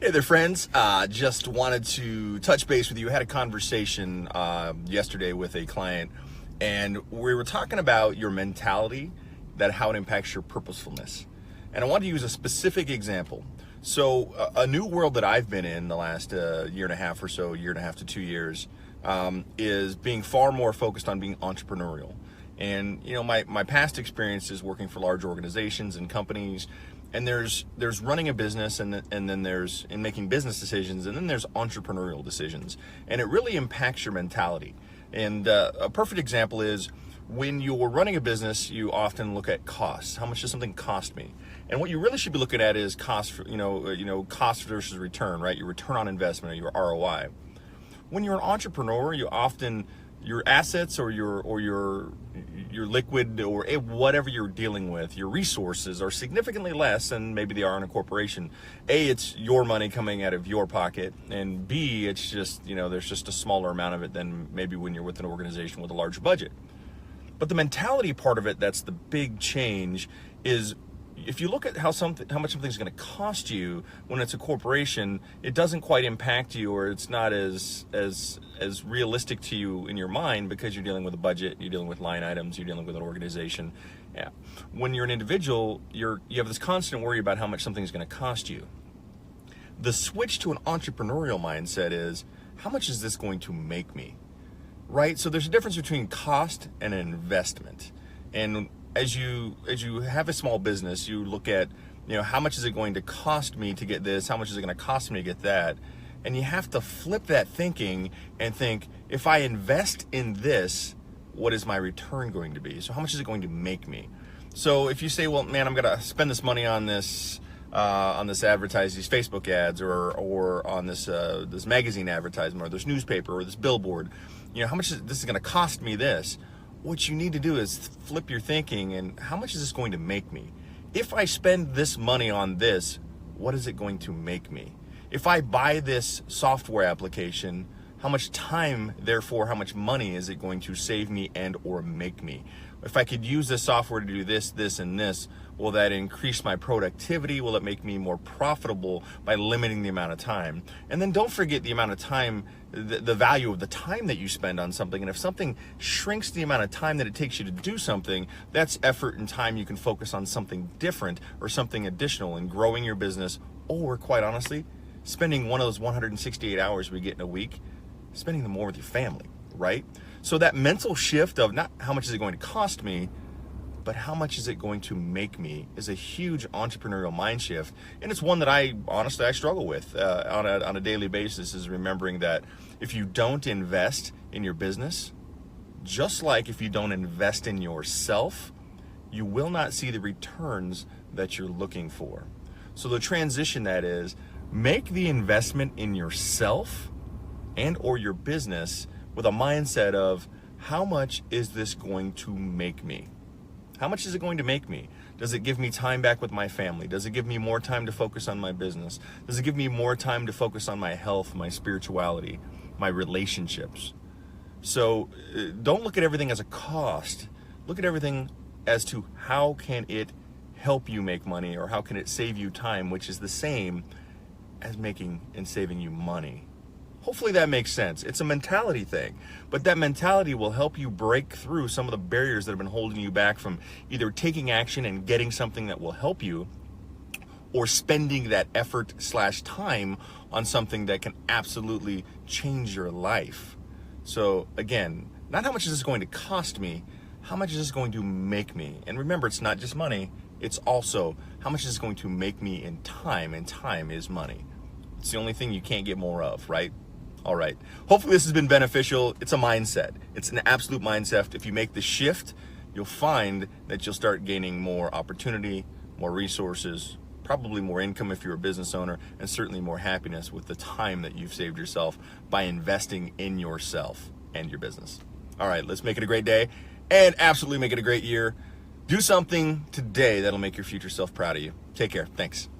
Hey there, friends. Just wanted to touch base with you. Had a conversation yesterday with a client, and we were talking about your mentality, how it impacts your purposefulness. And I want to use a specific example. So a new world that I've been in the last year and a half or so, year and a half to 2 years, is being far more focused on being entrepreneurial. And my past experience is working for large organizations and companies. And there's running a business, and then there's in making business decisions, and then there's entrepreneurial decisions. And it really impacts your mentality. And a perfect example is when you're running a business, you often look at costs. How much does something cost me? And what you really should be looking at is cost cost versus return, right? Your return on investment, or your ROI. When you're an entrepreneur, you often your assets or your liquid or whatever you're dealing with, your resources are significantly less than maybe they are in a corporation. A, it's your money coming out of your pocket, and B, it's just, there's just a smaller amount of it than maybe when you're with an organization with a large budget. But the mentality part of it, that's the big change, is if you look at how much something's going to cost you when it's a corporation, it doesn't quite impact you, or it's not as realistic to you in your mind, because you're dealing with a budget, you're dealing with line items, you're dealing with an organization. Yeah. When you're an individual, you have this constant worry about how much something's going to cost you. The switch to an entrepreneurial mindset is, how much is this going to make me? Right? So there's a difference between cost and an investment. And as you have a small business, you look at, how much is it going to cost me to get this? How much is it going to cost me to get that? And you have to flip that thinking and think, if I invest in this, what is my return going to be? So how much is it going to make me? So if you say, well, man, I'm going to spend this money on this advertise, these Facebook ads, or on this magazine advertisement, or this newspaper, or this billboard, how much is this going to cost me this? What you need to do is flip your thinking, and how much is this going to make me? If I spend this money on this, what is it going to make me? If I buy this software application, how much time, therefore, how much money is it going to save me and or make me? If I could use this software to do this, this, and this, will that increase my productivity? Will it make me more profitable by limiting the amount of time? And then don't forget the amount of time, the value of the time that you spend on something. And if something shrinks the amount of time that it takes you to do something, that's effort and time you can focus on something different or something additional in growing your business, or quite honestly, spending one of those 168 hours we get in a week, spending them more with your family, right? So that mental shift of not how much is it going to cost me, but how much is it going to make me, is a huge entrepreneurial mind shift. And it's one that I struggle with on a daily basis, is remembering that if you don't invest in your business, just like if you don't invest in yourself, you will not see the returns that you're looking for. So the transition that is, make the investment in yourself and or your business with a mindset of, how much is this going to make me? How much is it going to make me? Does it give me time back with my family? Does it give me more time to focus on my business? Does it give me more time to focus on my health, my spirituality, my relationships? So don't look at everything as a cost. Look at everything as to how can it help you make money, or how can it save you time, which is the same as making and saving you money. Hopefully that makes sense. It's a mentality thing, but that mentality will help you break through some of the barriers that have been holding you back from either taking action and getting something that will help you, or spending that effort/time on something that can absolutely change your life. So again, not how much is this going to cost me, how much is this going to make me? And remember, it's not just money, it's also how much is this going to make me in time, and time is money. It's the only thing you can't get more of, right? All right. Hopefully this has been beneficial. It's a mindset. It's an absolute mindset. If you make the shift, you'll find that you'll start gaining more opportunity, more resources, probably more income if you're a business owner, and certainly more happiness with the time that you've saved yourself by investing in yourself and your business. All right, let's make it a great day and absolutely make it a great year. Do something today that'll make your future self proud of you. Take care. Thanks.